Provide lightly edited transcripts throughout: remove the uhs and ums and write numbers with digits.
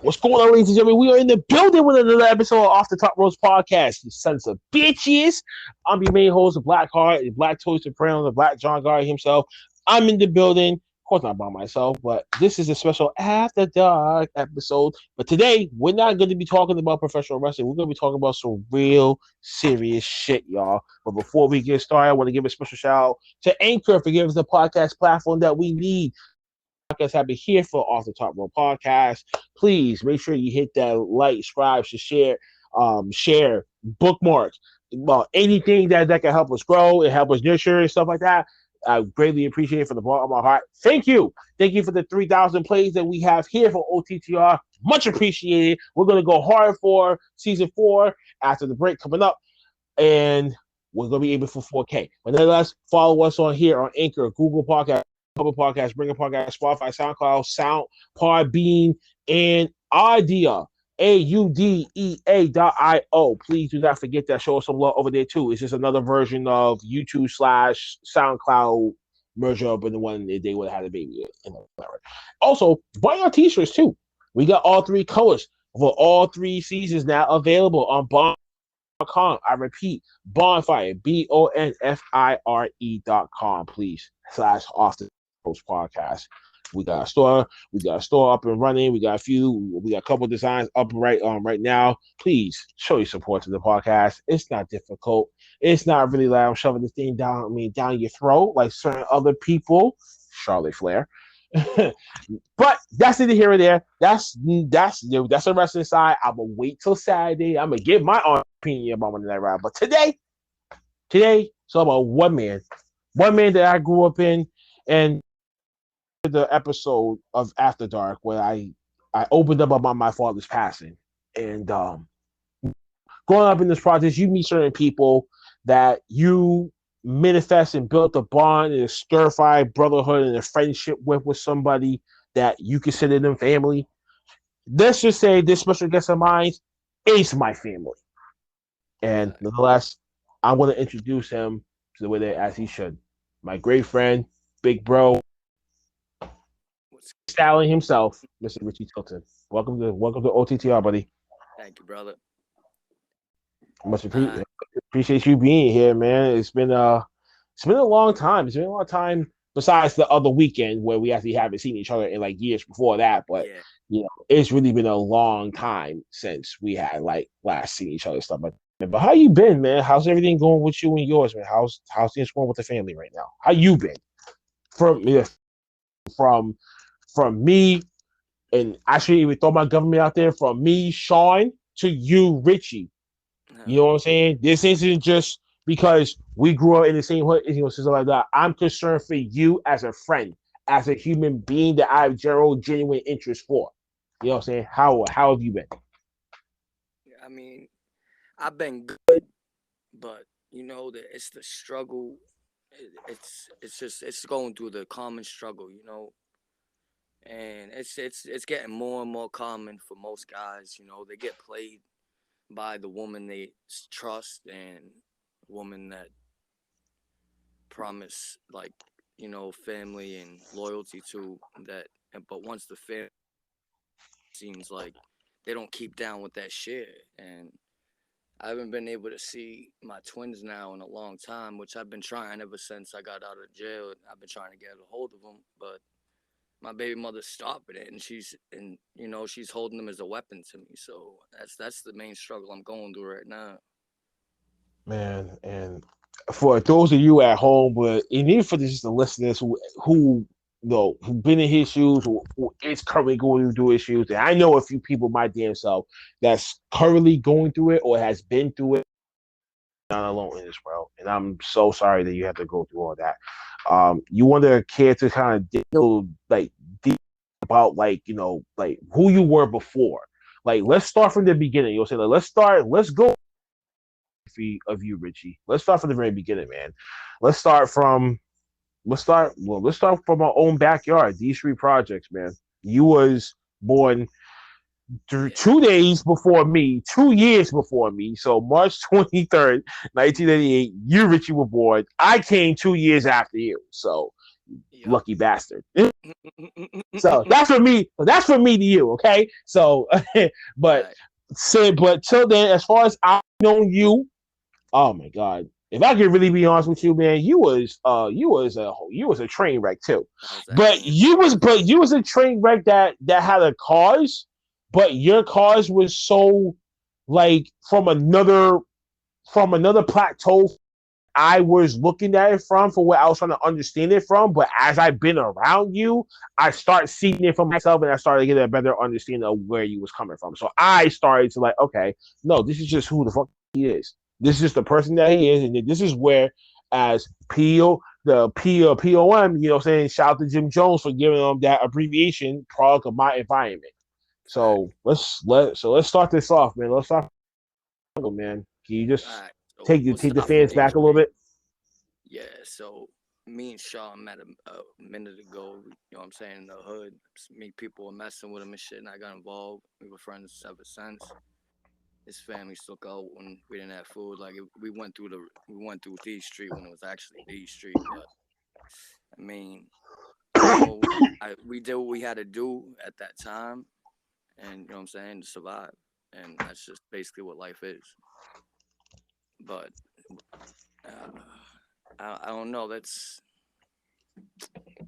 What's going on, ladies and gentlemen? We are in the building with another episode of Off the Top Roast Podcast. You sons of bitches. I'm your main host, the Black Heart, the Black Toy Soprano, the Black John Guy himself. I'm in the building. Of course, not by myself, but this is a special After Dark episode. But today, we're not going to be talking about professional wrestling. We're going to be talking about some real serious shit, y'all. But before we get started, I want to give a special shout out to Anchor for giving us the podcast platform that we need. Podcasts have been here for Off the Top Rope Podcast. Please make sure you hit that like, subscribe, share, bookmark, anything that can help us grow and help us nurture and stuff like that. I greatly appreciate it from the bottom of my heart. Thank you for the 3,000 plays that we have here for OTTR. Much appreciated. We're gonna go hard for season 4 after the break coming up, and we're gonna be able for 4K. But nonetheless, follow us on here on Anchor, Google Podcast, Public Podcast, Bringer Podcast, Spotify, SoundCloud, Podbean, and Idea. AUDEA.io. Please do not forget that. Show us some love over there too. It's just another version of YouTube / SoundCloud merger up in the one they would have had a baby in. Also, buy our t-shirts too. We got all 3 colors for all 3 seasons now available on Bonfire.com. I repeat, Bonfire, BONFIRE.com, please. /Off the Post Podcast. We got a store up and running. We got a couple designs up right now. Please show your support to the podcast. It's not difficult. It's not really like I'm shoving this thing down your throat like certain other people. Charlotte Flair. But that's neither here or there. That's the wrestling side. I'm gonna wait till Saturday. I'm gonna give my own opinion about Monday Night Raw. But today, it's all about one man that I grew up in, and the episode of After Dark where I opened up about my father's passing. And growing up in this project, you meet certain people that you manifest and built a bond and a stir-fry brotherhood and a friendship with somebody that you consider them family. Let's just say this special guest of mine is my family. And nonetheless, I'm going to introduce him to the way that as he should. My great friend, big bro, styling himself, Mr. Richie Tilton. Welcome to OTTR, buddy. Thank you, brother. Much appreciate you being here, man. It's been a long time. It's been a long time besides the other weekend where we actually haven't seen each other in like years before that. But it's really been a long time since we had like last seen each other stuff like that. But how you been, man? How's everything going with you and yours, man? How's things going with the family right now? How you been? From me, and I shouldn't even throw my government out there, from me, Sean, to you, Richie. You know what I'm saying? This isn't just because we grew up in the same hood, something like that. I'm concerned for you as a friend, as a human being that I have genuine interest for. You know what I'm saying? How have you been? I mean, I've been good, but you know that it's the struggle. It's going through the common struggle, you know. And it's getting more and more common for most guys. You know, they get played by the woman they trust and woman that promise, like, you know, family and loyalty to that. But once the family seems like they don't keep down with that shit. And I haven't been able to see my twins now in a long time, which I've been trying ever since I got out of jail. I've been trying to get a hold of them, but my baby mother's stopping it, and she's holding them as a weapon to me. So that's the main struggle I'm going through right now. Man, and for those of you at home, but even for just the listeners who've been in his shoes, who is currently going through his shoes, and I know a few people, my damn self, that's currently going through it or has been through it. Not alone in this world, and I'm so sorry that you have to go through all that. You want to care to kind of deep about like who you were before. Like, let's start from the beginning. You'll say, like, let's go of you, Richie. Let's start from the very beginning, man. Let's start from our own backyard. These 3 projects, man. You was born 2 days before me, 2 years before me. So March 23rd, 1988, you, Richie, were born. I came 2 years after you. So Yup. lucky bastard. So that's for me. That's for me to you, okay? So, but Fact. but till then, as far as I've known you, oh my god, if I could really be honest with you, man, you was a train wreck too. I was acting. But you was a train wreck that had a cause, but your cause was so like from another plateau I was looking at it from, for where I was trying to understand it from. But as I've been around you, I start seeing it for myself, and I started to get a better understanding of where you was coming from. So I started to like, okay, no, this is just who the fuck he is. This is just the person that he is, and this is where, as POM, you know, saying shout out to Jim Jones for giving them that abbreviation, product of my environment. Fact. So let's start this off, man. Let's start, man. Can you just Alright. So take we'll the start from fans A back a little Street. bit? Yeah. So me and Shaw met a minute ago. You know what I'm saying? In the hood, me people were messing with him and shit, and I got involved. We were friends ever since. His family stuck out when we didn't have food. Like we went through D Street when it was actually D Street. But I mean, you know, we did what we had to do at that time, and you know what I'm saying, to survive. And that's just basically what life is. But uh, I don't know.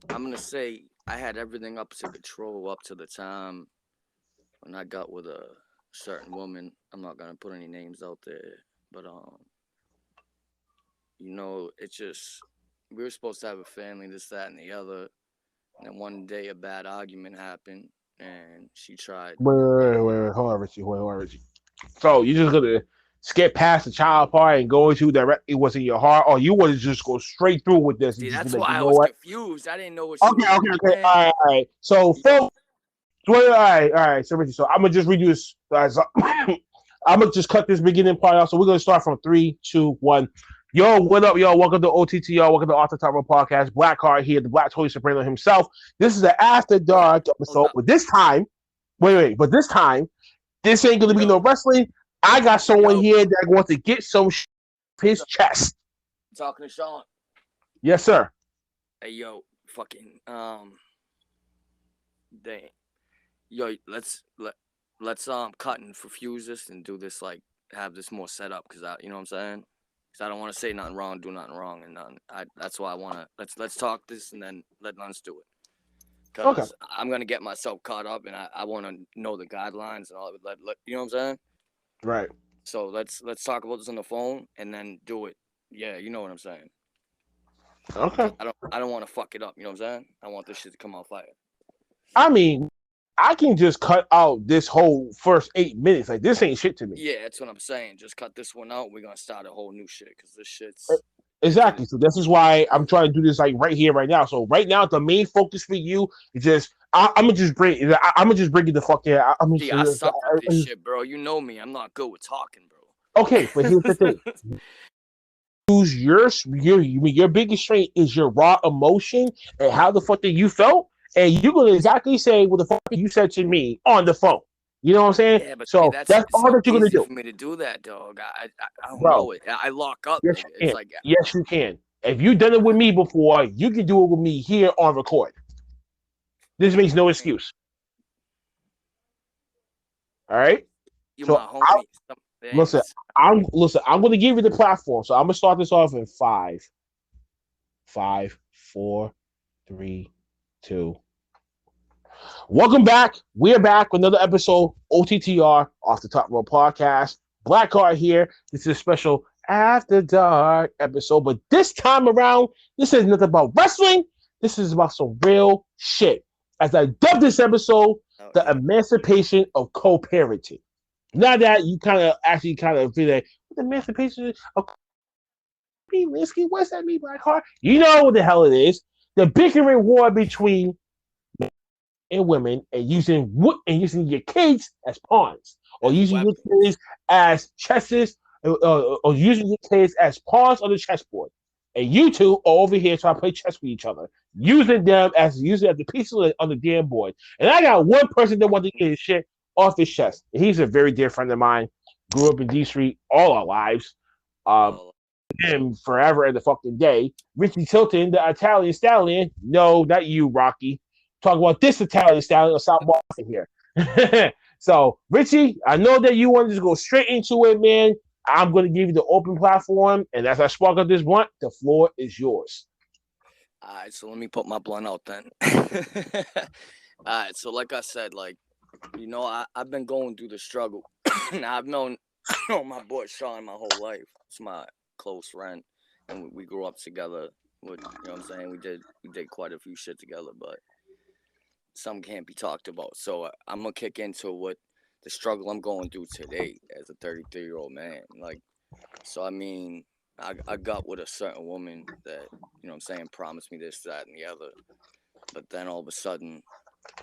I'm gonna say I had everything up to control up to the time when I got with a certain woman. I'm not gonna put any names out there, but you know, it just we were supposed to have a family, this, that, and the other. And then one day a bad argument happened, and she tried. Hold on, Richie. Hold on, Richie. So you just gonna skip past the child part and go into directly what's in your heart, or you want to just go straight through with this and See, just be that's like, why you I know was what? confused. I didn't know what she Okay, was okay. saying. All right. So, Yo, folks, all right. So, Richie, so I'm gonna just redo this. I'm gonna just cut this beginning part out. So we're gonna start from 3, 2, 1. Yo, what up, y'all? Welcome to OTTR. Welcome to Off the Top Rope Podcast. Black Card here, the Black Toy Soprano himself. This is an After Dark hold episode, up. but this time, but this time, this ain't gonna be no Yo, wrestling. I got someone yo, here that wants to get some off his so, chest. talking to Sean. Yes, sir. Hey, yo, fucking, dang. Yo, let's cut and fuse this and do this, like, have this more set up, because you know what I'm saying? Because I don't want to say nothing wrong, do nothing wrong, and that's why I want to, let's talk this and then let us do it. Okay. Because I'm going to get myself caught up, and I want to know the guidelines and all of it, you know what I'm saying? Right. So let's talk about this on the phone and then do it. Yeah, you know what I'm saying. Okay. Because I don't want to fuck it up, you know what I'm saying? I want this shit to come out fire. I mean, I can just cut out this whole first 8 minutes. Like, this ain't shit to me. Yeah, that's what I'm saying. Just cut this one out. We're going to start a whole new shit, because this shit's... Exactly. So this is why I'm trying to do this like right here, right now. So right now, the main focus for you is just I'm gonna just bring you the fuck here. See, I suck with this shit, bro. You know me. I'm not good with talking, bro. Okay, but here's the thing. Use your biggest strength is your raw emotion and how the fuck that you felt, and you're gonna exactly say what the fuck you said to me on the phone. You know what I'm saying? Yeah, but see, So that's that's it's all so that you're gonna easy do, for me to do that, dog. I don't bro. know it. I lock up. Yes, Nigga. you It's can. like, Yes, you can. If you've done it with me before, you can do it with me here on record. This makes no excuse. All right. you So my homie. listen. I'm going to give you the platform. So I'm going to start this off in 5, 4, 3, 2. Welcome back. We're back with another episode OTTR Off the Top Rope Podcast. Black Card here. This is a special After Dark episode, but this time around, this is nothing about wrestling. This is about some real shit. As I dubbed this episode, the emancipation of co-parenting. Now that you kind of feel like the emancipation of risky, what's that mean, Blackheart? You know what the hell it is. The bickering war between and women and using your kids as pawns, or As using your weapons. kids as chesses, or using your kids as pawns on the chessboard. And you two are over here trying to play chess with each other, using the pieces on the damn board. And I got one person that wants to get his shit off his chest. And he's a very dear friend of mine. Grew up in D Street all our lives. Um, Oh, him forever and the fucking day. Richie Tilton, the Italian stallion. No, not you, Rocky. Talk about this Italian stallion of South Boston here. So, Richie, I know that you want to just go straight into it, man. I'm going to give you the open platform. And as I spark up this blunt, the floor is yours. All right, so let me put my blunt out then. All right, so like I said, like, I've been going through the struggle. Now, I've known my boy Sean my whole life. It's my close friend, and we grew up together. With, you know what I'm saying? We did quite a few shit together, but some can't be talked about. So I'm gonna kick into what the struggle I'm going through today as a 33-year-old man. Like, so I mean, I got with a certain woman that, you know what I'm saying, promised me this, that, and the other. But then all of a sudden,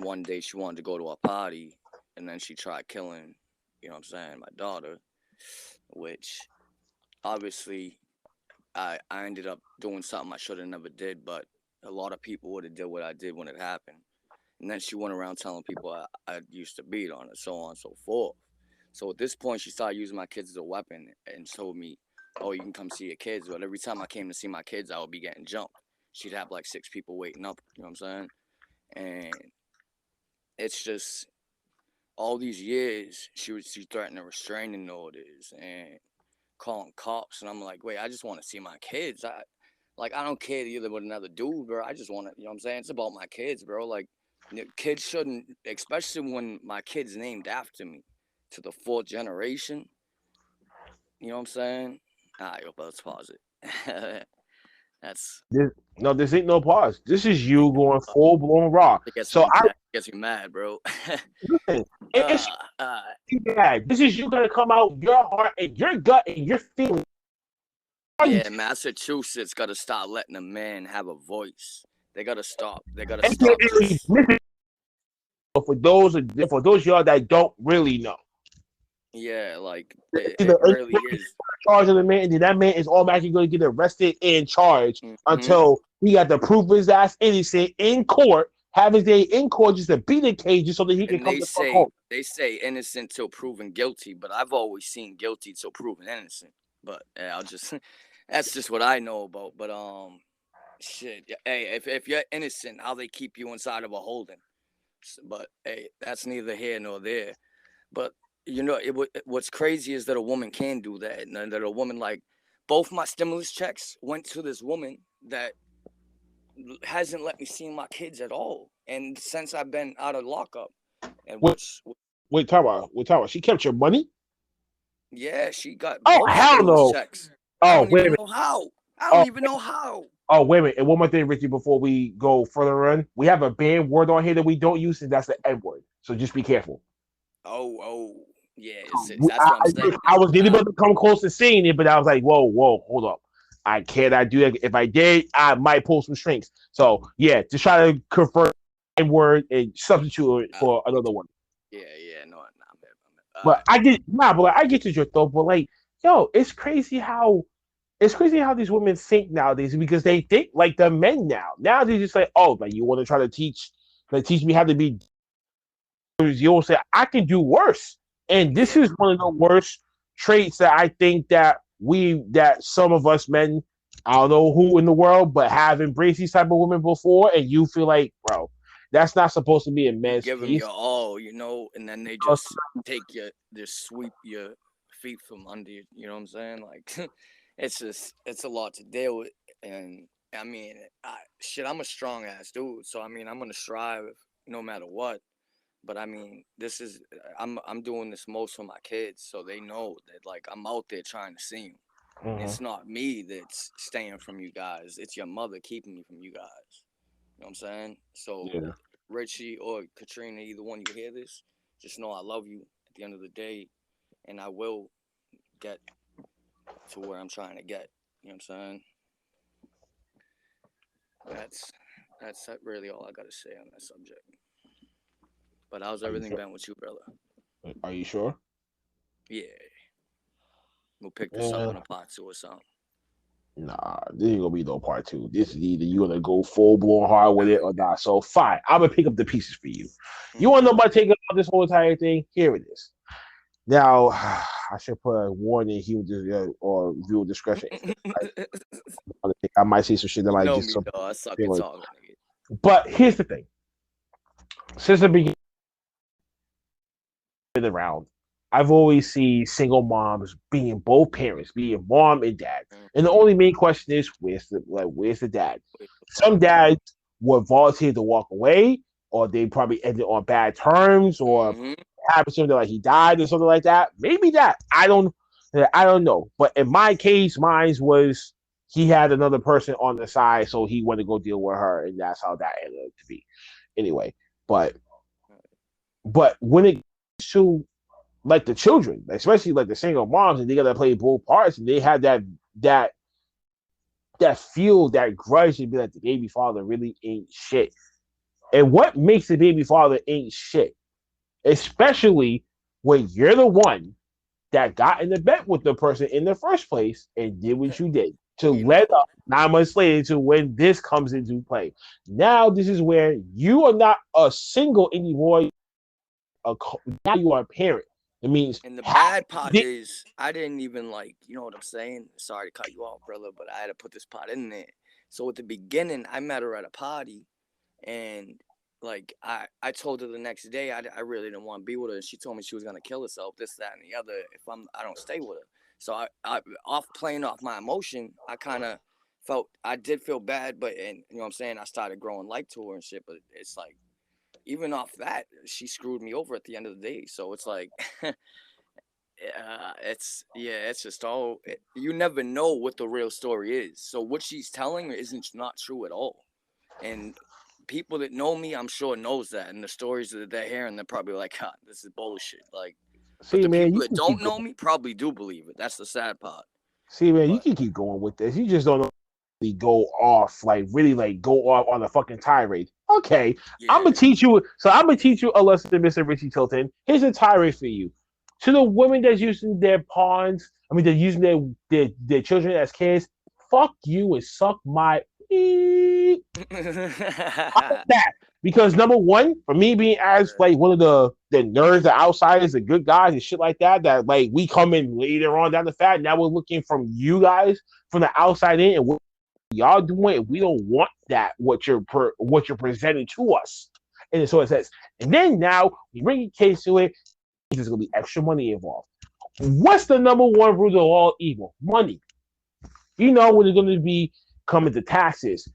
one day she wanted to go to a party, and then she tried killing, you know what I'm saying, my daughter, which obviously I ended up doing something I should have never did, but a lot of people would have did what I did when it happened. And then she went around telling people I used to beat on her, so on and so forth. So at this point, she started using my kids as a weapon and told me, oh, you can come see your kids. But every time I came to see my kids, I would be getting jumped. She'd have like 6 people waiting up, you know what I'm saying? And it's just all these years, she threatening restraining orders and calling cops. And I'm like, wait, I just want to see my kids. I don't care either with another dude, bro. I just want to, you know what I'm saying? It's about my kids, bro. Like, kids shouldn't, especially when my kid's named after me to the 4th generation. You know what I'm saying? All right, let's pause it. That's This ain't no pause. This is you going full blown raw. it gets So me, I that gets me mad, bro. listen. It's uh, bad. This is you gonna come out your heart and your gut and your feelings. yeah, Massachusetts got to start letting a man have a voice. They got to stop. They got to stop just. For those y'all that don't really know, Yeah, like it really is. charge of the man, and then that man is automatically going to get arrested and charged Mm-hmm. until he got to prove his ass innocent in court, have his day in court just to beat the cage so that he can And come to fuck home. they say innocent till proven guilty, but I've always seen guilty till proven innocent. But I'll just that's just what I know about. But shit, hey, if you're innocent, how they keep you inside of a holding? But hey, that's neither here nor there. But what's crazy is that a woman can do that, and that a woman, like, both my stimulus checks went to this woman that hasn't let me see my kids at all, and since I've been out of lockup, and Wait, talk about. She kept your money? yeah, she got Oh both hell stimulus no! checks. I Oh don't wait a even minute! know how. I don't Oh, even know how. oh wait a minute! And one more thing, Richie, before we go further on, we have a banned word on here that we don't use, and that's the N word. So just be careful. Oh, yeah, that's what I'm saying. I was really about to come close to saying it, but I was like, whoa, hold up. I cannot do that. If I did, I might pull some strings. So yeah, just try to convert a word and substitute it for another one. Yeah, no, But I get but like, I get to your thought, but like, yo, it's crazy how these women think nowadays because they think like the men now. Now they just like, oh, like you want to try to teach me how to be. You'll say I can do worse, and this is one of the worst traits that I think that some of us men, I don't know who in the world, but have embraced these type of women before, and you feel like, bro, that's not supposed to be a you man's give them piece. your all, and then they just just sweep your feet from under you. You know what I'm saying? Like, it's a lot to deal with, and I mean, I'm a strong ass dude, so I mean, I'm gonna strive no matter what. But I mean, I'm doing this most for my kids, so they know that, like, I'm out there trying to see them. And it's not me that's staying from you guys; it's your mother keeping me from you guys. You know what I'm saying? So, Yeah. Richie or Katrina, either one you hear this, just know I love you at the end of the day, and I will get to where I'm trying to get. You know what I'm saying? That's really all I gotta say on that subject. But how's Are you everything sure? been with you, brother? Are you sure? Yeah, we'll pick this up Yeah. in a part 2 or something. Nah, this ain't gonna be no part two. This is either you gonna go full blown hard with it or not. So fine, I'm gonna pick up the pieces for you. You wanna know my take about this whole entire thing? Here it is. Now, I should put a warning. He would just or viewer discretion. I might say some shit that You might know get me some though. I suck at feeling. talking. Nigga. But here's the thing: since the beginning around, I've always seen single moms being both parents, being mom and dad. And the only main question is, where's the dad? Some dads would volunteer to walk away, or they probably ended on bad terms, or happened something like he died or something like that. Maybe that. I don't know. But in my case, mine was he had another person on the side, so he wanted to go deal with her, and that's how that ended up to be. Anyway, but when it comes to like the children, especially like the single moms, and they gotta play both parts, and they have that feel, that grudge to be like the baby father really ain't shit. And what makes the baby father ain't shit, especially when you're the one that got in the bed with the person in the first place and did what you did to let up 9 months later to when this comes into play. Now this is where you are not a single anymore. Now you are a parent. It means And the bad part is, I didn't even like, you know what I'm saying? Sorry to cut you off, brother, but I had to put this part in there. So at the beginning, I met her at a party, and like I told her the next day I really didn't want to be with her, and she told me she was gonna kill herself, this, that, and the other, if I don't stay with her. So I off playing off my emotion, I kind of I did feel bad, but and you know what I'm saying, I started growing like to her and shit. But it's like, even off that, she screwed me over at the end of the day. So it's like, it's just all, you never know what the real story is. So what she's telling isn't not true at all. And people that know me, I'm sure knows that. And the stories that they're hearing, they're probably like, "Ha, this is bullshit." Like, but the people that don't know me probably do believe it. That's the sad part. See, man, you can keep going with this. You just don't know go off, like really like go off on a fucking tirade. Okay, yeah. I'm gonna teach you. So I'm gonna teach you a lesson, Mr. Richie Tilton. Here's a tirade for you. To the women that's using their pawns, they're using their children as kids. Fuck you and suck my that. Because number one, for me being as like one of the nerds, the outsiders, the good guys and shit like that like we come in later on down the fact. Now we're looking from you guys from the outside in, and what y'all doing. We don't want that. What you're presenting to us, and so it says. And then now we bring a case to it. There's gonna be extra money involved. What's the number one root of all evil? Money. You know when it's gonna be coming to taxes.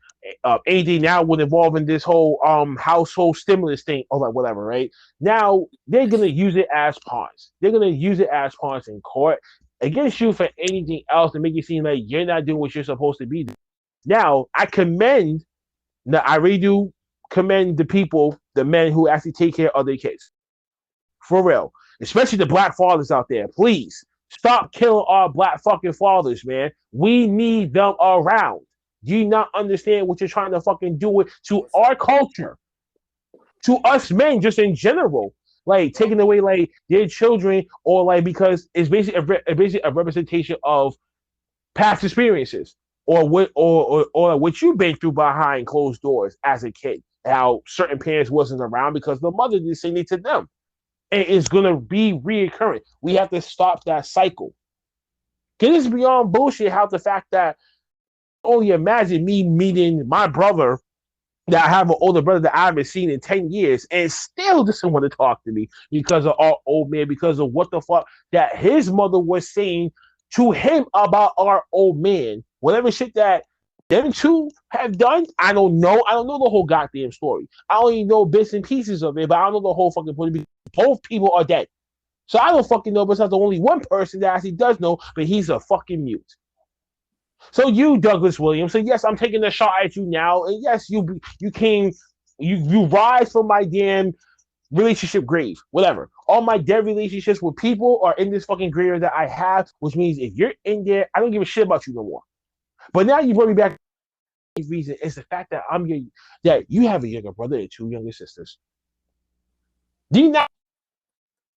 Anything now would involve in this whole household stimulus thing or like whatever, right? Now they're gonna use it as pawns. They're gonna use it as pawns in court against you for anything else to make it seem like you're not doing what you're supposed to be doing. Now I really do commend the people, the men who actually take care of their kids. For real. Especially the black fathers out there. Please stop killing our black fucking fathers, man. We need them around. Do you not understand what you're trying to fucking do it to our culture? To us men, just in general. Like taking away like their children, or like because it's basically a representation of past experiences, or what you've been through behind closed doors as a kid. How certain parents wasn't around because the mother didn't say anything to them. And it's gonna be reoccurring. We have to stop that cycle. Cause it's beyond bullshit how the fact that only imagine me meeting my brother that I have an older brother that I haven't seen in 10 years and still doesn't want to talk to me because of our old man, because of what the fuck that his mother was saying to him about our old man. Whatever shit that them two have done, I don't know. I don't know the whole goddamn story. I only know bits and pieces of it, but I don't know the whole fucking point. Both people are dead. So I don't fucking know, but it's not the only one person that actually does know, but he's a fucking mute. So you, Douglas Williams, so yes, I'm taking a shot at you now, and yes, you rise from my damn relationship grave, whatever. All my dead relationships with people are in this fucking grave that I have, which means if you're in there, I don't give a shit about you no more. But now you bring me back. The reason is the fact that that you have a younger brother and two younger sisters. Do you not?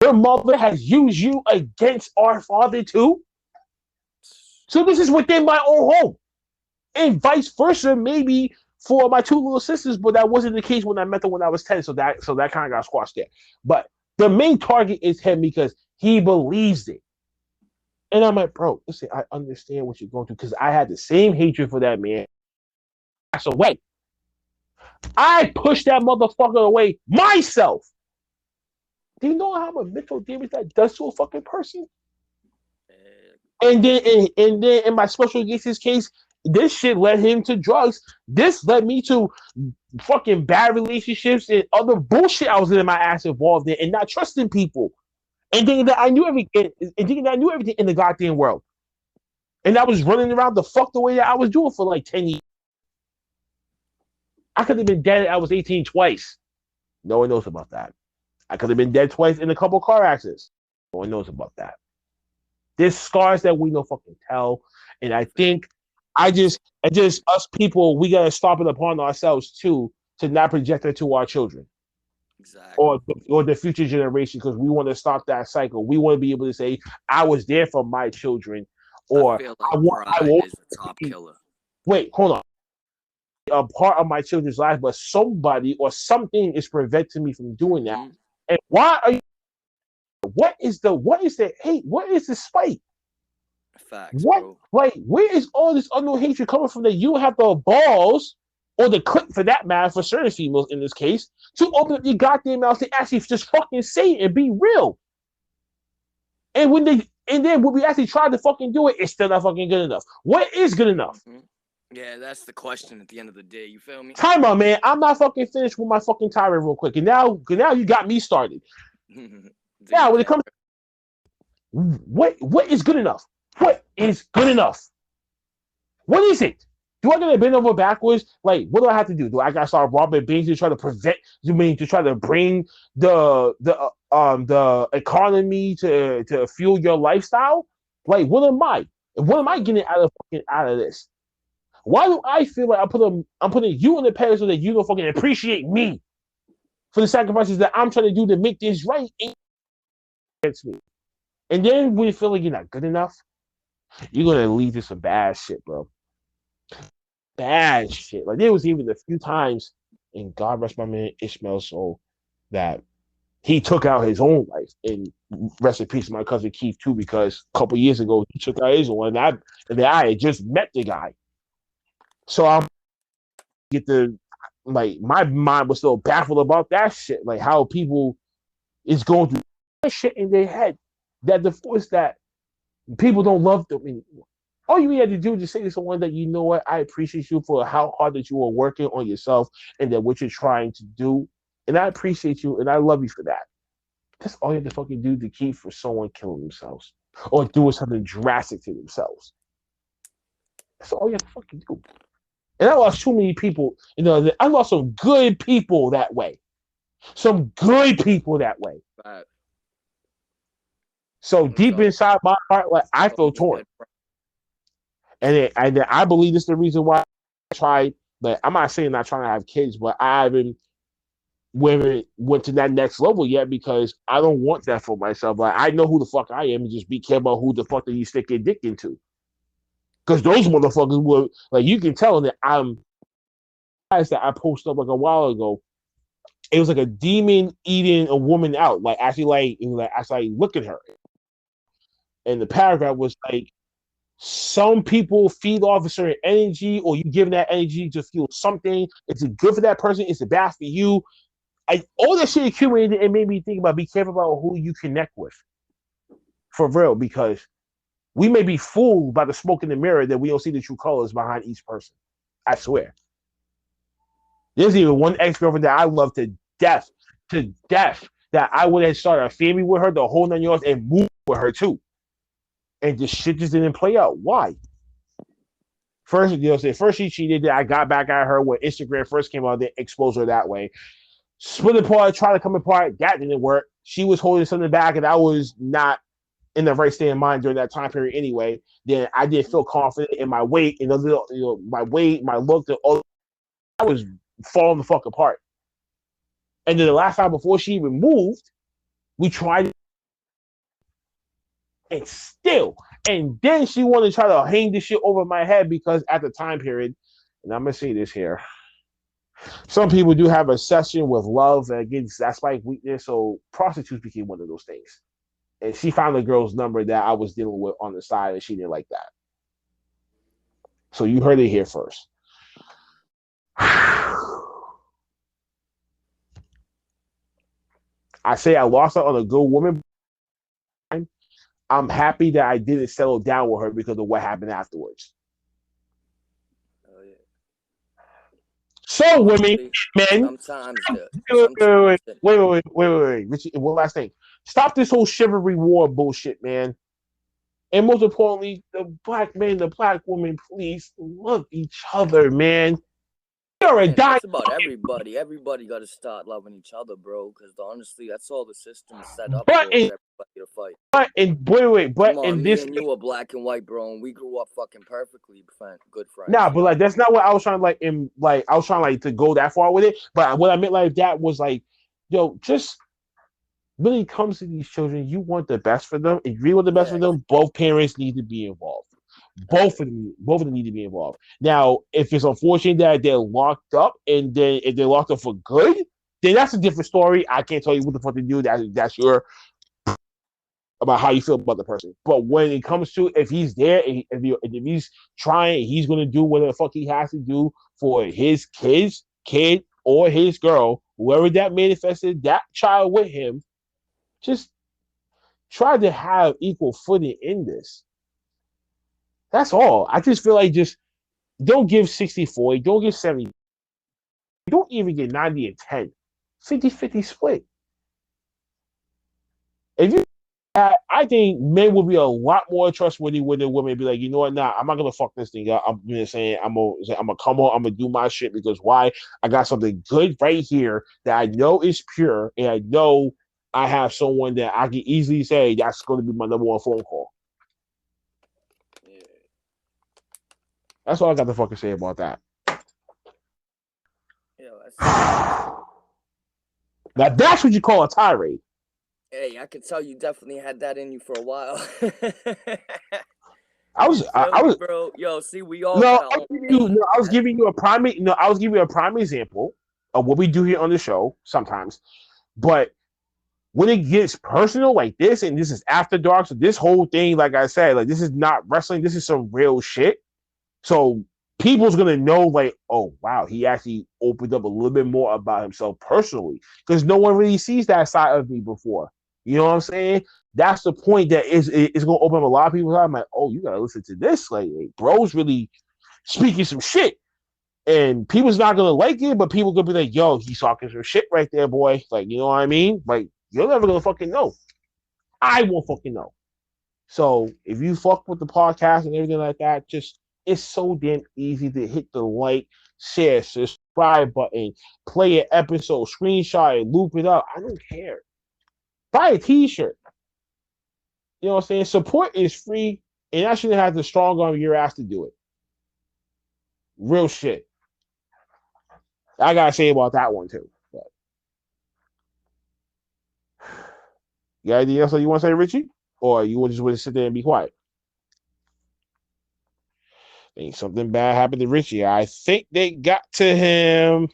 Your mother has used you against our father too. So this is within my own home. And vice versa, maybe for my two little sisters, but that wasn't the case when I met them when I was 10. So that kind of got squashed there. But the main target is him because he believes it. And I'm like, bro, listen, I understand what you're going through because I had the same hatred for that man. That's away. I pushed that motherfucker away myself. Do you know how much mental damage that does to a fucking person? And then in my special cases case, this shit led him to drugs. This led me to fucking bad relationships and other bullshit I was getting my ass involved in and not trusting people. And thinking that I knew everything in the goddamn world. And I was running around the fuck the way that I was doing for like 10 years. I could have been dead at I was 18 twice. No one knows about that. I could have been dead twice in a couple car accidents. No one knows about that. There's scars that we don't fucking tell. And I think us people, we gotta stop it upon ourselves too to not project it to our children. Exactly. Or the future generation, because we want to stop that cycle. We want to be able to say, I was there for my children, or I feel like pride is the top killer. Wait, hold on. A part of my children's life, but somebody or something is preventing me from doing that. And why are you? What is the hate? What is the spite? Facts, what bro. Like, where is all this unknown hatred coming from that you have the balls or the clip for that matter for certain females in this case to open up your goddamn mouth to actually just fucking say it and be real? And then when we actually try to fucking do it, it's still not fucking good enough. What is good enough? Yeah, that's the question at the end of the day. You feel me? Time out, man. I'm not fucking finished with my fucking tirade real quick. And now you got me started. Now, when it comes to what is good enough? What is good enough? What is it? Do I gotta bend over backwards? Like, what do I have to do? Do I gotta start robbing banks to try to prevent? You mean to try to bring the economy to fuel your lifestyle? Like, what am I? And what am I getting out of this? Why do I feel like I'm putting you on the pedestal that you don't fucking appreciate me for the sacrifices that I'm trying to do to make this right against me? And then when you feel like you're not good enough, you're gonna lead to some bad shit, bro. Bad shit. Like, there was even a few times, and God rest my man Ishmael's soul, that he took out his own life. And rest in peace to my cousin Keith too, because a couple years ago he took out his own, and I had just met the guy. So I'm like, my mind was still baffled about that shit. Like, how people is going through that shit in their head, that the force that people don't love them anymore. All you had to do is just say to someone that, you know what, I appreciate you for how hard that you are working on yourself and that what you're trying to do. And I appreciate you and I love you for that. That's all you have to fucking do to keep for someone killing themselves or doing something drastic to themselves. That's all you have to fucking do. And I lost too many people. I lost some good people that way. Some good people that way. Right. So deep inside my heart, like, I feel torn. And I believe this is the reason why I tried. But I'm not saying not trying to have kids, but I haven't went to that next level yet because I don't want that for myself. Like, I know who the fuck I am, and just be careful about who the fuck that you stick your dick into. Because those motherfuckers were like, you can tell that that I posted up like a while ago. It was like a demon eating a woman out, like actually look at her. And the paragraph was like, some people feed off a certain energy, or you give that energy to feel something. Is it good for that person? Is it bad for you? All that shit accumulated and made me think about, be careful about who you connect with. For real, because we may be fooled by the smoke in the mirror that we don't see the true colors behind each person. I swear. There's even one ex-girlfriend that I love to death, that I would have started a family with her, the whole 9 years, and moved with her too. And this shit just didn't play out. Why? First she cheated. I got back at her when Instagram first came out. They exposed her that way. Split apart, tried to come apart. That didn't work. She was holding something back, and I was not in the right state of mind during that time period anyway. Then I didn't feel confident in my weight and my weight, my look. I was falling the fuck apart. And then the last time before she even moved, we tried. And then she wanted to try to hang this shit over my head because at the time period, and I'm gonna say this here, some people do have a obsession with love, and again, that's like weakness. So prostitutes became one of those things. and she found the girl's number that I was dealing with on the side, and she didn't like that. So you heard it here first. I say I lost out on a good woman. I'm happy that I didn't settle down with her because of what happened afterwards. Oh yeah. So, women, Honestly, men, sometimes the wait, Richie, one last thing. Stop this whole chivalry war bullshit, man. And most importantly, the black man, the black woman, please love each other, man. You're a man, dying. that's about everybody. Everybody got to start loving each other, bro. Because honestly, that's all the system's set up But for, is in, everybody to fight. but Come on, in me this, and you are black and white, bro, and we grew up fucking perfectly, good friends, nah, you but know? like that's not what I was trying to like. In like, I was trying like to go that far with it. But what I meant like that was like, yo, just when it comes to these children, you want the best for them. If you want the best Yeah, for them, both parents need to be involved. Both of them need to be involved. Now, if it's unfortunate that they're locked up, and then if they're locked up for good, then that's a different story. I can't tell you what the fuck to do. That's your about how you feel about the person. But when it comes to if he's there, if he's trying, he's gonna do whatever the fuck he has to do for his kid or his girl, whoever that manifested that child with him. Just try to have equal footing in this. That's all. I just feel like just don't give 60-40, don't give 70, don't even get 90 and 10. 50-50 split. If you I think men will be a lot more trustworthy with the women. Be like, you know what? Nah, I'm not gonna fuck this thing up. I'm just saying, I'm gonna come on. I'm gonna do my shit because why? I got something good right here that I know is pure, and I know I have someone that I can easily say that's going to be my number one phone call. yeah. That's all I got to fucking say about that. Yeah, that's Now that's what you call a tirade. Hey, I can tell you definitely had that in you for a while. I was, You I, feel I me, was, bro? Yo, see, we all no, got our own no, thing. I was giving you a prime, no, I was giving you a prime example of what we do here on the show sometimes. But when it gets personal like this, and this is after dark, so this whole thing, like I said, like this is not wrestling. This is some real shit. So people's gonna know, like, oh wow, he actually opened up a little bit more about himself personally, because no one really sees that side of me before. You know what I'm saying? That's the point that is gonna open up a lot of people's eyes. I'm like, oh, you gotta listen to this. Like bro's really speaking some shit. And people's not gonna like it, but people gonna be like, yo, he's talking some shit right there, boy. Like, you know what I mean? Like, you're never gonna fucking know. I won't fucking know. So if you fuck with the podcast and everything like that, just it's so damn easy to hit the like, share, subscribe button, play an episode, screenshot it, loop it up. I don't care. Buy a t-shirt. You know what I'm saying? Support is free, and I shouldn't have the strong arm your ass to do it. Real shit. I gotta say about that one too. But you got anything else that you want to say, Richie? Or you just want to sit there and be quiet? I think something bad happened to Richie. I think they got to him.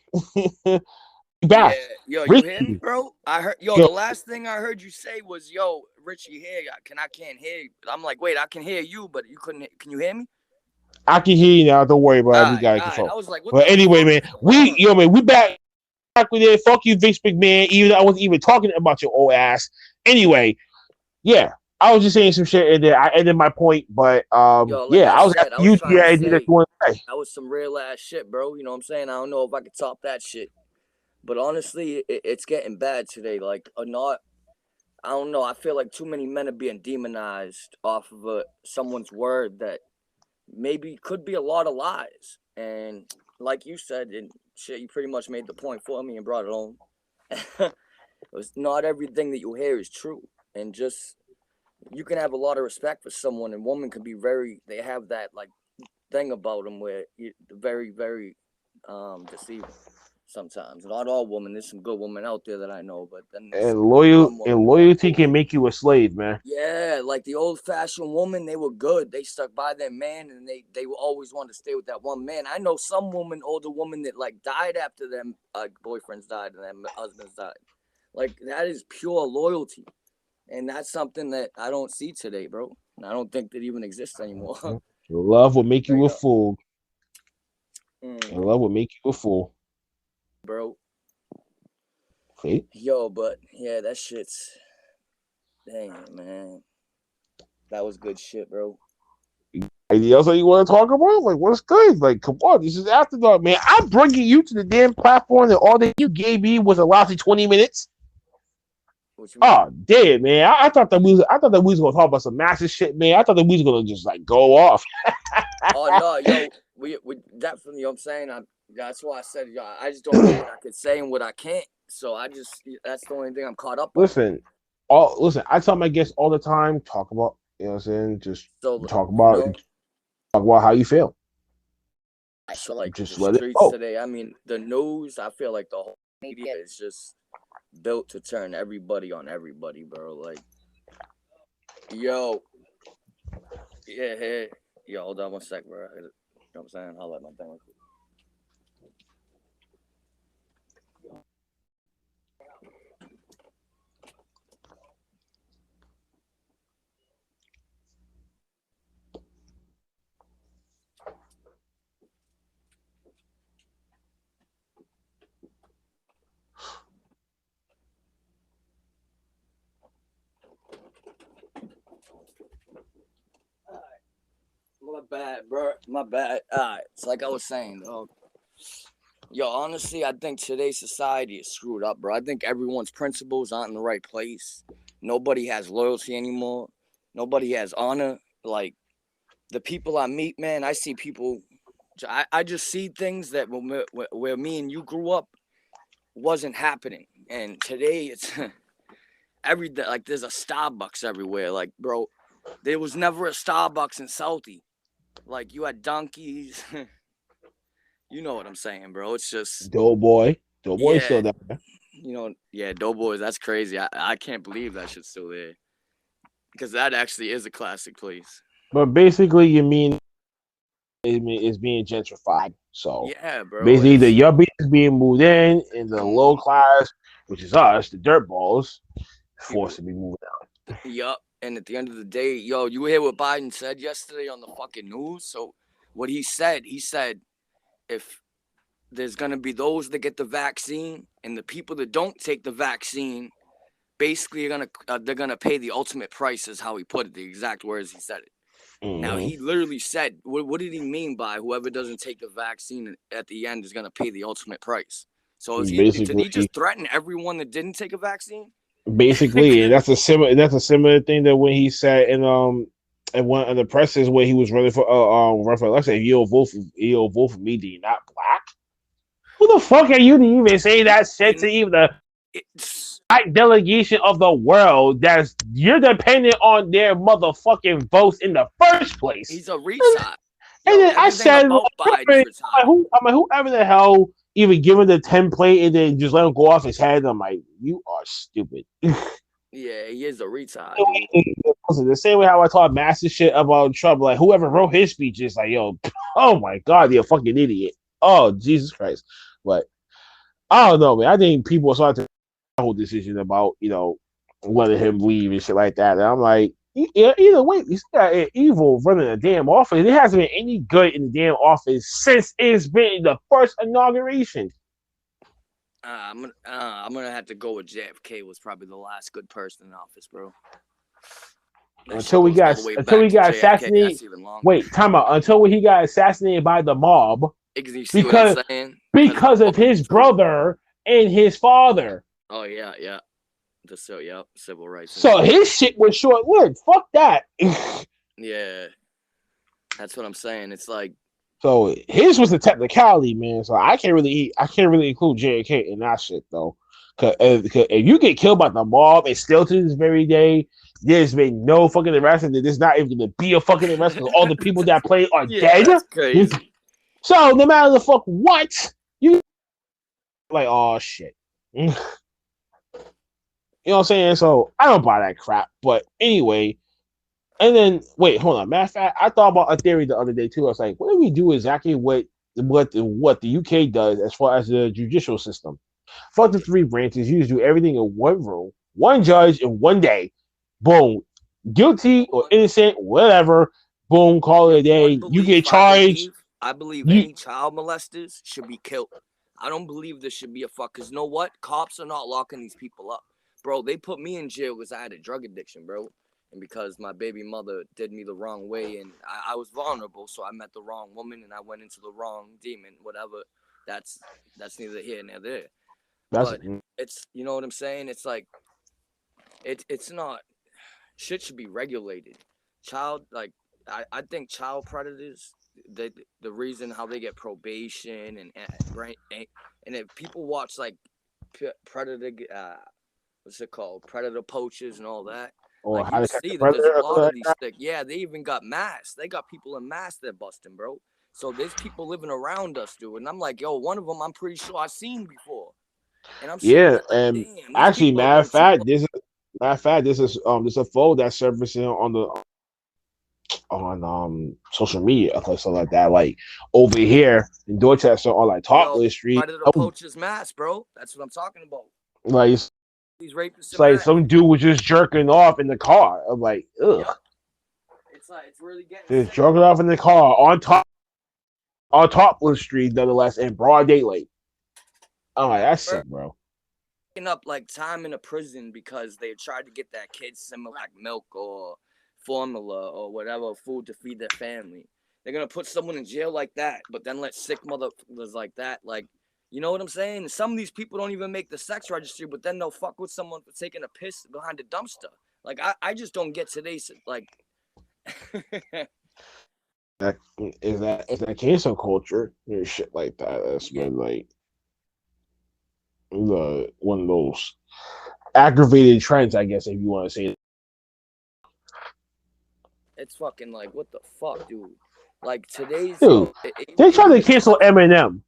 Yeah, Back. yo, you hear me, Richie. bro? I heard, yo, Yo, the last thing I heard you say was, yo, Richie here, I can't hear you. I'm like, wait, I can hear you, but you couldn't, can you hear me? I can hear you now. Don't worry about it. We got it All right. control. I was like, what But the anyway, fuck man, is going on? we back with it. Fuck you, Vince McMahon. Even though I wasn't even talking about your old ass. Anyway, yeah. I was just saying some shit and then I ended my point, but Yo, like yeah, I I was said, I asking was you trying yeah, to anything that say, you want to say. that was some real ass shit, bro. You know what I'm saying? I don't know if I could top that shit. But honestly, it's getting bad today. Like, not, I don't know. I feel like too many men are being demonized off of someone's word that maybe could be a lot of lies. And like you said, and shit, you pretty much made the point for me and brought it home. It's not everything that you hear is true. And just, you can have a lot of respect for someone, and women can be they have that, like, thing about them where very, very deceiving sometimes. Not all women. There's some good women out there that I know, but then there's some women that, Loyalty oof. can make you a slave, man. Yeah, like the old-fashioned woman, they were good. They stuck by their man, and they will always want to stay with that one man. I know some women, older women, that like died after them boyfriends died and their husbands died. Like, that is pure loyalty. And that's something that I don't see today, bro. And I don't think that even exists anymore. Love will make you Straight a up. fool. And Mm, love will make you a fool. bro. See? Yo, but yeah, that shit's dang, man. That was good shit, bro. Anything else that you want to talk about? Like, what's good? Like, come on, this is AfterDark, man. I'm bringing you to the damn platform that all that you gave me was a lousy 20 minutes. What you mean? Oh, damn, man. I thought that we was gonna talk about some massive shit, man. I thought that we was gonna just like go off. Oh no, yo, we definitely. You know what I'm saying? That's why I said, yo, I just don't know what I could say and what I can't. So that's the only thing I'm caught up on. Listen, I tell my guests all the time, talk about, you know what I'm saying? Just So talk you about know, how you feel. so like the Just let it streets go. today. I mean, the news. I feel like the whole media is just built to turn everybody on everybody, bro. Like, yo, yeah, hey, yo, hold on one sec, bro. You know what I'm saying? I'll let my thing. My bad, bro. My bad. Alright, it's like I was saying, dog. Yo, honestly, I think today's society is screwed up, bro. I think everyone's principles aren't in the right place. Nobody has loyalty anymore. Nobody has honor. Like, the people I meet, man, I see people. I just see things that where me and you grew up wasn't happening. And today it's everything. Like, there's a Starbucks everywhere. Like, bro, there was never a Starbucks in Southie. Like, you had donkeys. You know what I'm saying, bro. It's just, Doughboy yeah, still down there. yeah, Doughboys, that's crazy. I can't believe that shit's still there. Because that actually is a classic place. But basically, you mean is being gentrified. So Yeah, bro. basically, the It's yuppies is being moved in, and the low mm, class, which is us, the dirt balls, people. forced to be moved out. Yup. And at the end of the day, yo, you hear what Biden said yesterday on the fucking news? So what he said, if there's gonna be those that get the vaccine and the people that don't take the vaccine, basically they're gonna pay the ultimate price, is how he put it. The exact words he said it. Now, Mm-hmm. he literally said, what did he mean by whoever doesn't take the vaccine at the end is going to pay the ultimate price? So did he Basically, just threaten everyone that didn't take a vaccine? and that's a similar thing that when he said in one of the presses where he was running for election, if you don't vote for me, then you're not black. Who the fuck are you to even say that shit to And even the it's, black delegation of the world that's you're dependent on their motherfucking votes in the first place? he's a retard. And Yo, then I everything said, about Biden's retarded. I'm like, whoever the hell even give him the template and then just let him go off his head? I'm like, you are stupid. Yeah, he is a retard, dude. Listen, the same way how I talk massive shit about Trump, like whoever wrote his speech is like, yo, oh my god, you're a fucking idiot. Oh Jesus Christ! But I don't know, man. I think people are starting to make a whole decision about letting him leave and shit like that. And I'm like, either way, he's got an evil running a damn office. It hasn't been any good in the damn office since it's been the first inauguration. I'm gonna have to go with JFK was probably the last good person in office, bro. That shit goes all the way Until back he to got JFK. assassinated. That's even longer. Wait, time out. Until he got assassinated by the mob You see what I'm because saying? because of his brother and his father. Oh yeah, yeah. Civil rights and So shit. his shit was short lived. Fuck that. Yeah, that's what I'm saying. It's like, So his was the technicality, man. So I can't really include JK in that shit though. Cause if you get killed by the mob and still to this very day, there's been no fucking arrest, and there's not even gonna be a fucking arrest because all the people that played are yeah, dead. that's crazy. So no matter the fuck what, you like, oh shit. You know what I'm saying? So I don't buy that crap. But anyway, and then wait, hold on. Matter of fact, I thought about a theory the other day too. I was like, what if we do exactly what the UK does as far as the judicial system? Fuck the three branches. You just do everything in one room, one judge in one day. Boom, guilty or innocent, whatever. Boom, call it a day. You get charged. I believe You any child molesters should be killed. I don't believe there should be a fuck. Because you know what? Cops are not locking these people up. Bro, they put me in jail because I had a drug addiction, bro. And because my baby mother did me the wrong way. And I was vulnerable. So I met the wrong woman and I went into the wrong demon. Whatever. That's neither here nor there. that's But it's, you know what I'm saying? It's like, it's not. Shit should be regulated. I think child predators, the reason how they get probation and if people watch like predator, what's it called, predator poachers and all that, or like how you to catch a see that there's predator a or lot something of like these that. thick. Yeah, they even got masks. They got people in masks they're busting, bro. So there's people living around us, dude. And I'm like, yo, one of them I'm pretty sure I've seen before. And I'm sitting Yeah, there like, and damn, these actually, people have been too long. matter of fact, this is a photo that's surfacing on the on social media or something like that. Like over here in Dorchester on like Yo, Tarplin Street, predator poachers mask, bro. That's what I'm talking about. like These rapists it's and like masks. some dude was just jerking off in the car. I'm like, ugh, Yep. It's like it's really getting just sick. jerking off in the car on Tarplin Street, nonetheless, in broad daylight. I'm like, that's sick, bro. Up like time in a prison because they tried to get that kid some like milk or formula or whatever food to feed their family. They're gonna put someone in jail like that, but then let sick motherfuckers like that, like, you know what I'm saying? Some of these people don't even make the sex registry, but then they'll fuck with someone for taking a piss behind a dumpster. Like I just don't get today's like. That is that cancel culture and shit like that. That's Yeah, been like one of those aggravated trends, I guess, if you want to say. it's fucking like what the fuck, dude. Like today's Dude, they it trying to even cancel Eminem.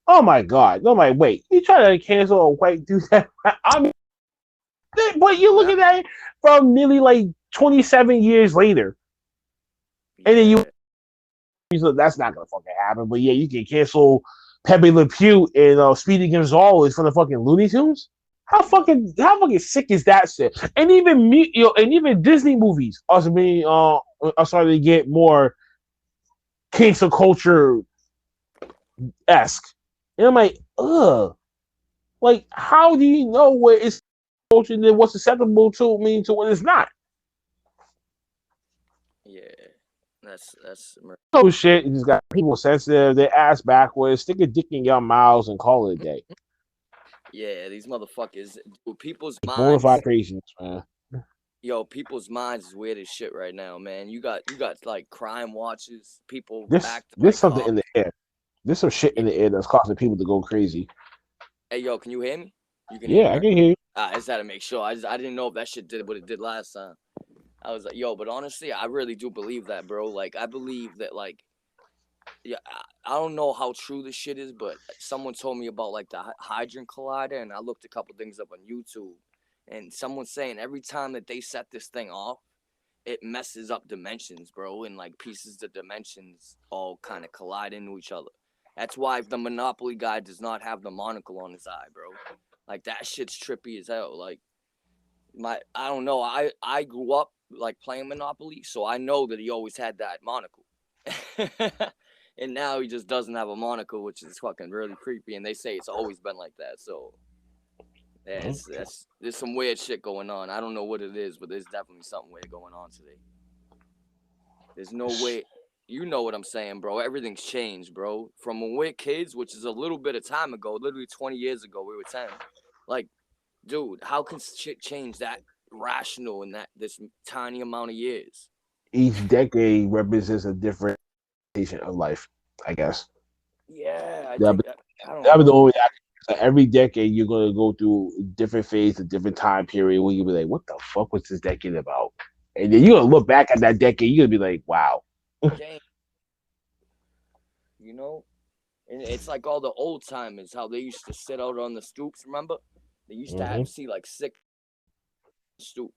Oh my god! No, my wait, you trying to cancel a white dude? I mean, but you're yeah, looking at it from nearly like 27 years later, and then yeah. that's not gonna fucking happen. But yeah, you can cancel Pepe Le Pew and Speedy Gonzalez from the fucking Looney Tunes. No. How fucking sick is that shit? And even and even Disney movies also being are starting to get more cancel culture esque. And I'm like, ugh. Like, how do you know what is culture and what's acceptable to what it's not? Yeah, that's Oh shit, you just got people sensitive, their ass backwards, stick a dick in your mouths and call it a day. yeah. These motherfuckers, dude, people's Bona fide minds, craziness, man. yo, people's minds is weird as shit right now, man. You got like crime watches, people This acting there's like something in cops. the air. There's some shit Yeah. in the air that's causing people to go crazy. Hey, yo, can you hear me? You can hear Yeah, me, I right? can hear you. I just had to make sure. I didn't know if that shit did what it did last time. I was like, yo, but honestly, I really do believe that, bro. Like, I believe that, like, yeah, I don't know how true this shit is, but someone told me about like the Hadron Collider, and I looked a couple things up on YouTube, and someone's saying every time that they set this thing off, it messes up dimensions, bro, and like pieces of dimensions all kind of collide into each other. That's why the Monopoly guy does not have the monocle on his eye, bro. Like that shit's trippy as hell. Like I don't know. I grew up like playing Monopoly, so I know that he always had that monocle. And now he just doesn't have a monocle, which is fucking really creepy. And they say it's always been like that. So yeah, there's some weird shit going on. I don't know what it is, but there's definitely something weird going on today. There's no way. You know what I'm saying, bro. Everything's changed, bro. From when we're kids, which is a little bit of time ago, literally 20 years ago, we were 10. Like, dude, how can shit change that rational in that this tiny amount of years? Each decade represents a different station of life, I guess. Yeah, I That think I don't that be the know. only every decade you're gonna go through a different phase, a different time period where you'll be like, what the fuck was this decade about? And then you're gonna look back at that decade, you're gonna be like, wow. Change, you know? And it's like all the old timers, how they used to sit out on the stoops, remember? They used to Mm-hmm. see like sick stoop.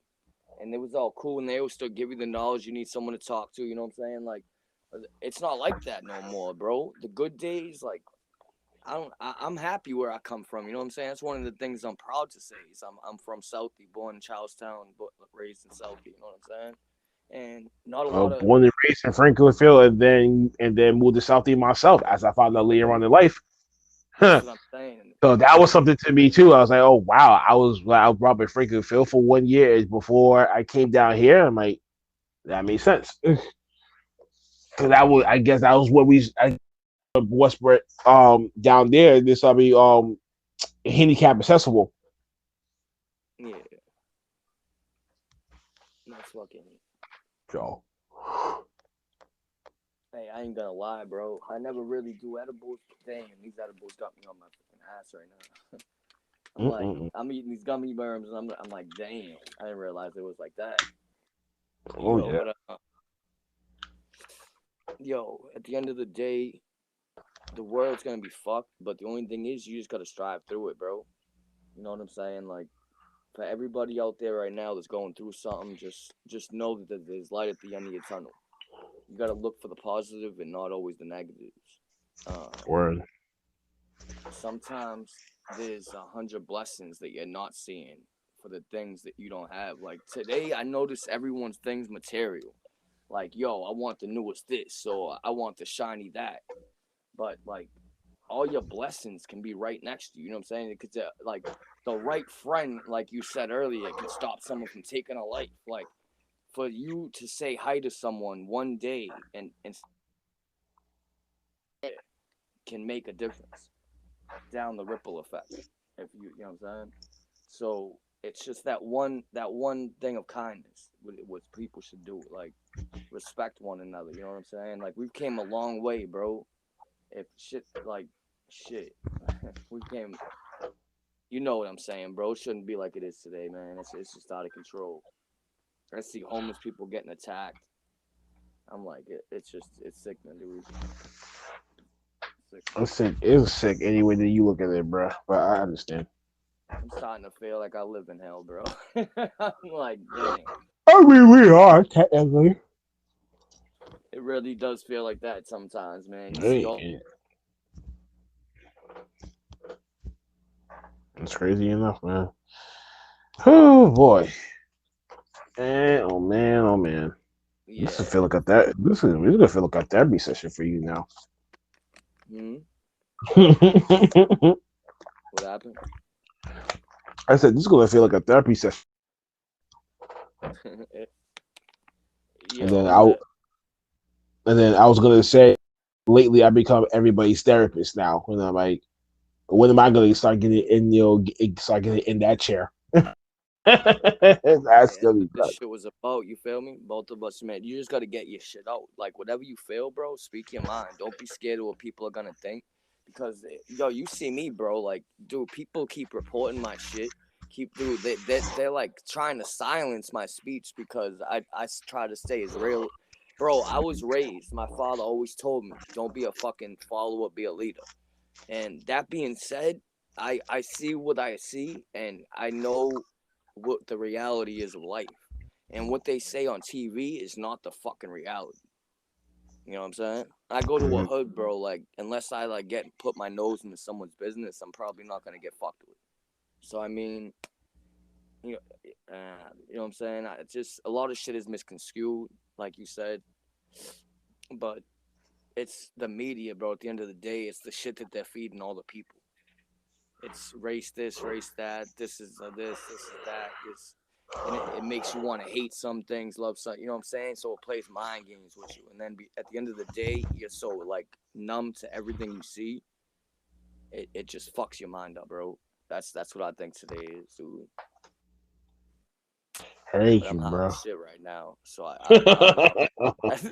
And it was all cool and they would still give you the knowledge you need someone to talk to, you know what I'm saying? Like it's not like that no more, bro. The good days, like I'm happy where I come from. You know what I'm saying? That's one of the things I'm proud to say. Is I'm from Southie, born in Charlestown, but raised in Southie. You know what I'm saying? And not a lot of Born and raised in Franklin Field, and then moved to Southie myself, as I found out later on in life. that's So what I'm saying. that was something to me too. I was like, oh wow, I was brought up in Franklin Field for 1 year before I came down here. I'm like, that makes sense. Because I guess that was what Westbrook down there. This handicap accessible. Yeah, that's fucking. So, Hey, I ain't gonna lie, bro. I never really do edibles. Damn, these edibles got me on my fucking ass right now. I'm like, mm-mm. I'm eating these gummy worms, and I'm like, damn, I didn't realize it was like that. Oh Yo, yeah, but yo, at the end of the day, the world's gonna be fucked. But the only thing is, you just gotta strive through it, bro. You know what I'm saying? Like, for everybody out there right now that's going through something, just know that there's light at the end of your tunnel. You gotta look for the positive and not always the negatives. word. Sometimes there's 100 blessings that you're not seeing for the things that you don't have. Like today, I notice everyone's things material. Like, yo, I want the newest this, so I want the shiny that. But like, all your blessings can be right next to you. You know what I'm saying? Because like the right friend, like you said earlier, can stop someone from taking a life. Like for you to say hi to someone one day and can make a difference down the ripple effect. If you know what I'm saying. So it's just that one thing of kindness what people should do. Like respect one another. You know what I'm saying? Like we've came a long way, bro. If shit, we came. You know what I'm saying, bro? It shouldn't be like it is today, man. It's just out of control. I see homeless people getting attacked. I'm like, it's sickening, dude. Sickening. It's sick. It's sick any way that you look at it, bro. But I understand. I'm starting to feel like I live in hell, bro. I'm like, dang. I mean, we are technically. It really does feel like that sometimes, man. You see all Hey, it's crazy enough, man. Oh boy, man, oh man, oh man. This is yeah. feel like a that. This is gonna feel like a therapy session for you now. Hmm. I What happened? said this is gonna feel like a therapy session, and then Yo, I that and then I was gonna say lately I become everybody's therapist now. And I'm like, when am I gonna start getting in? Start getting in that chair. That's That's gonna what be this fun. shit was about. You feel me? Both of us, man. You just gotta get your shit out. Like whatever you feel, bro. Speak your mind. Don't be scared of what people are gonna think. Because yo, you see me, bro. Like, dude, people keep reporting my shit. They're like trying to silence my speech because I try to stay as real. Bro, I was raised. My father always told me, don't be a fucking follower, be a leader. And that being said, I see what I see, and I know what the reality is of life. And what they say on TV is not the fucking reality. You know what I'm saying? I go to a Mhm. hood, bro. Like, unless I like get put my nose into someone's business, I'm probably not gonna get fucked with. So I mean, you you know what I'm saying? Just a lot of shit is misconstrued, like you said. But it's the media, bro. At the end of the day, it's the shit that they're feeding all the people. It's race this, race that. This is this is that. This, and it makes you want to hate some things, love some. You know what I'm saying? So it plays mind games with you, and then at the end of the day, you're so like numb to everything you see. It just fucks your mind up, bro. That's what I think today is, dude. I But hate I'm you, high bro. as shit right now, so I don't know. this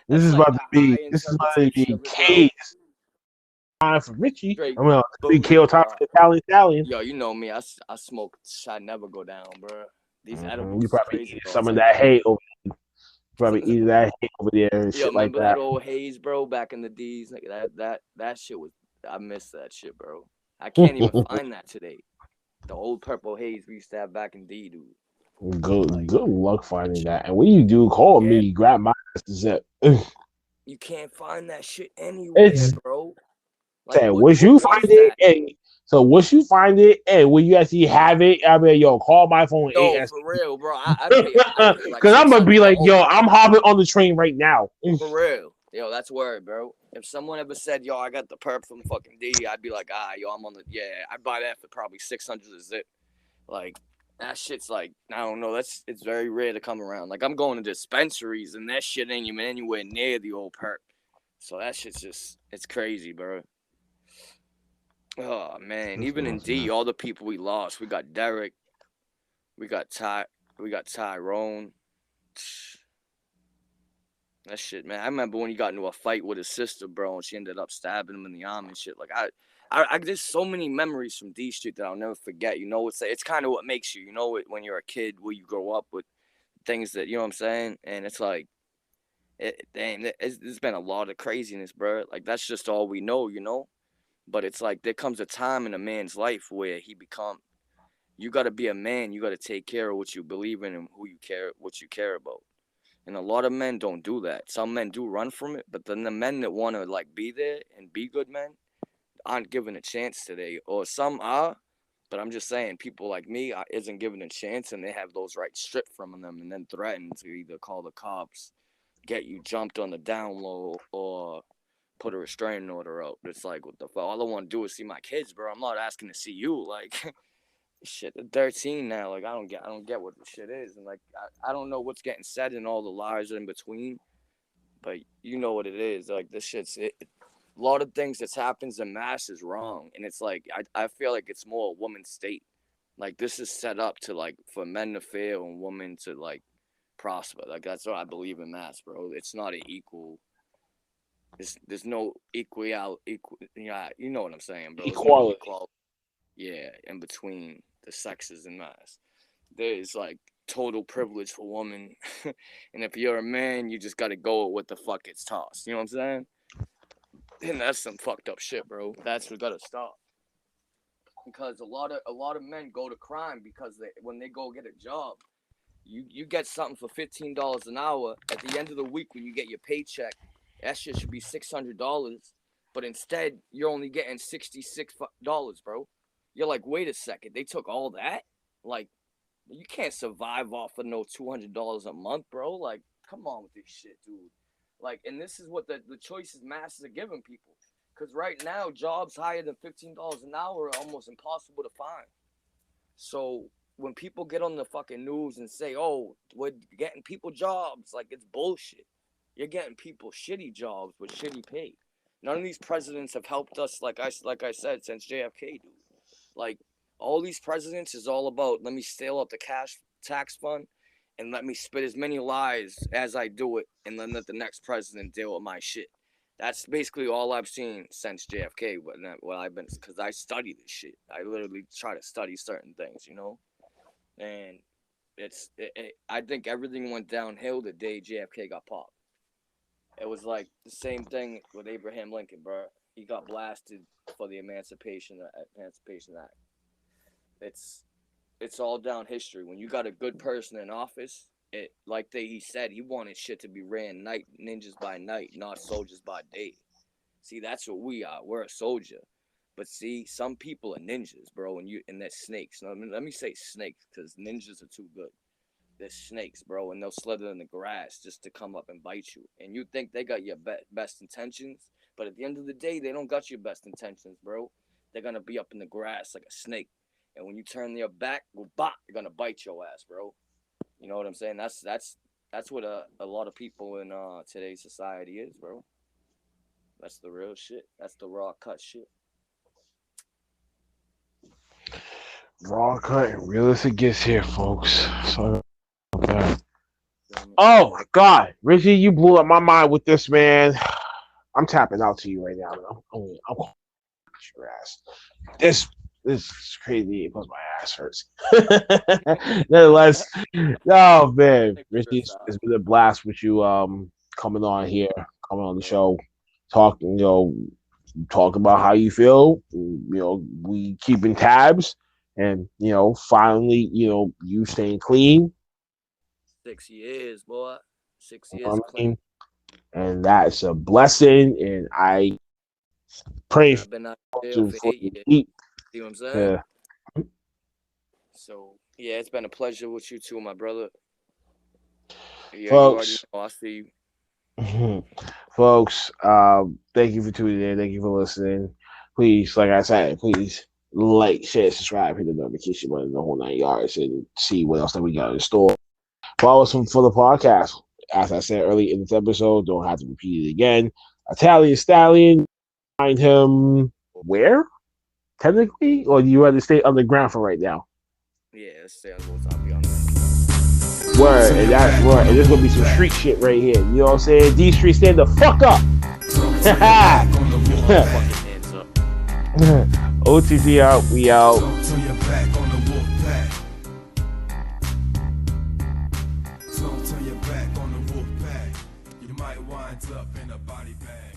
That's is like about the to be high this is about to interpretation be of it, bro. K's time for Richie. Straight I mean, be booty, Kale time bro. for the Italian Stallion. Yo, you know me. I smoke. I never go down, bro. These You edibles is probably crazy, eat bro. some It's of like that hay over. Probably eating that hay over there and yo, shit like remember that that. old haze, bro? Back in the D's, like that shit was. I miss that shit, bro. I can't even find that today. The old purple haze we used to have back in D, dude. Good, Like, good luck finding that. And when you do, call yeah, me. Grab my zip. you can't find that shit anywhere, It's bro. Like, Say, what once what you was find it, that? and so once you find it, and when you actually have it, I mean, yo, call my phone Yo, AS. for real, bro. I'd pay like Because I'm gonna be 600 like, to yo, own it. I'm hopping on the train right now. For real. Yo, that's word, bro. If someone ever said, yo, I got the perp from fucking D, I'd be like, yo, I'm on the, yeah, I'd buy that for probably 600 a zip. Like, that shit's like, I don't know, it's very rare to come around. Like, I'm going to dispensaries and that shit ain't even anywhere near the old perp. So that shit's just, it's crazy, bro. Oh, man. That's Even in nuts, D, man. all the people we lost, we got Derek, we got we got Tyrone. That shit, man. I remember when he got into a fight with his sister, bro, and she ended up stabbing him in the arm and shit. Like there's so many memories from D Street that I'll never forget. You know, it's kind of what makes you. You know, when you're a kid, where you grow up with things that you know what I'm saying, and it's like, damn, there's been a lot of craziness, bro. Like that's just all we know, you know. But it's like there comes a time in a man's life where he become. You got to be a man. You got to take care of what you believe in and who you care, what you care about. And a lot of men don't do that. Some men do run from it, but then the men that want to like be there and be good men aren't given a chance today. Or some are, but I'm just saying people like me isn't given a chance, and they have those rights stripped from them, and then threatened to either call the cops, get you jumped on the down low, or put a restraining order out. It's like what the fuck? All I want to do is see my kids, bro. I'm not asking to see you. Like shit, they're 13 now. Like I don't get what the shit is, and like I don't know what's getting said and all the lies in between. But you know what it is. Like this shit's a lot of things that happens in mass is wrong, and it's like I feel like it's more a woman's state. Like this is set up to like for men to fail and women to like prosper. Like that's what I believe in mass, bro. It's not an equal. There's no equal. Yeah, you know what I'm saying, bro. There's no Equality. equality. Yeah, in between the sexes in mass. There's like total privilege for women, and if you're a man, you just gotta go with what the fuck gets tossed. You know what I'm saying? And that's some fucked up shit, bro. That's what gotta stop. Because a lot of men go to crime because when they go get a job, you get something for $15 an hour. At the end of the week, when you get your paycheck, that shit should be $600. But instead, you're only getting $66, bro. You're like, wait a second, they took all that? Like, you can't survive off of no $200 a month, bro. Like, come on with this shit, dude. Like, and this is what the choices masses are giving people. Because right now, jobs higher than $15 an hour are almost impossible to find. So when people get on the fucking news and say, "Oh, we're getting people jobs," like it's bullshit. You're getting people shitty jobs with shitty pay. None of these presidents have helped us, like I said, since JFK, dude. Like all these presidents is all about let me steal up the cash tax fund and let me spit as many lies as I do it, and then let the next president deal with my shit. That's basically all I've seen since JFK. Well, I've been because I study this shit. I literally try to study certain things, you know. And I think everything went downhill the day JFK got popped. It was like the same thing with Abraham Lincoln, bro. He got blasted for the Emancipation Act. It's it's all down history. When you got a good person in office, he said he wanted shit to be ran night ninjas by night, not soldiers by day. See, that's what we are. We're a soldier. But see, some people are ninjas, bro, and they're snakes. Now, let me say snakes, because ninjas are too good. They're snakes, bro, and they'll slither in the grass just to come up and bite you. And you think they got your best intentions, but at the end of the day, they don't got your best intentions, bro. They're gonna be up in the grass like a snake, and when you turn their back, well, bah, they're gonna bite your ass, bro. You know what I'm saying? That's what a lot of people in today's society is, bro. That's the real shit. That's the raw cut shit. Raw cut and realistic gets here, folks. So okay. Feel me? Oh my God, Richie, you blew up my mind with this, man. I'm tapping out to you right now. I'm your ass. This this is crazy. Plus my ass hurts. Nonetheless, oh man, Thanks for Richie, your it's side. been a blast with you coming on here, coming on the show, talking, talk about how you feel. We keeping tabs, and finally, you staying clean. 6 years, boy. Six You know years what I clean. mean? And that's a blessing. And I Pray I've been out there to for for 8 years. eat. See what I'm saying? Yeah. So yeah, it's been a pleasure with you too, my brother. Yeah, you already Folks, know. I see you. folks, thank you for tuning in. Thank you for listening. Please, like I said, please like, share, subscribe, hit the notification button, the whole 9 yards, and see what else that we got in store. Follow us for the podcast. As I said earlier in this episode, don't have to repeat it again. Italian Stallion, find him where? Technically? Or do you rather stay underground for right now? Yeah, let's stay on the little top. Be on that. Word, and that's word. And there's gonna be some street shit right here. You know what I'm saying? D Street, stand the fuck up. Fucking hands up. OTT out, we out. Turn your back on the wolf pack. Don't turn your back on the wolf pack. You might wind up in a body bag.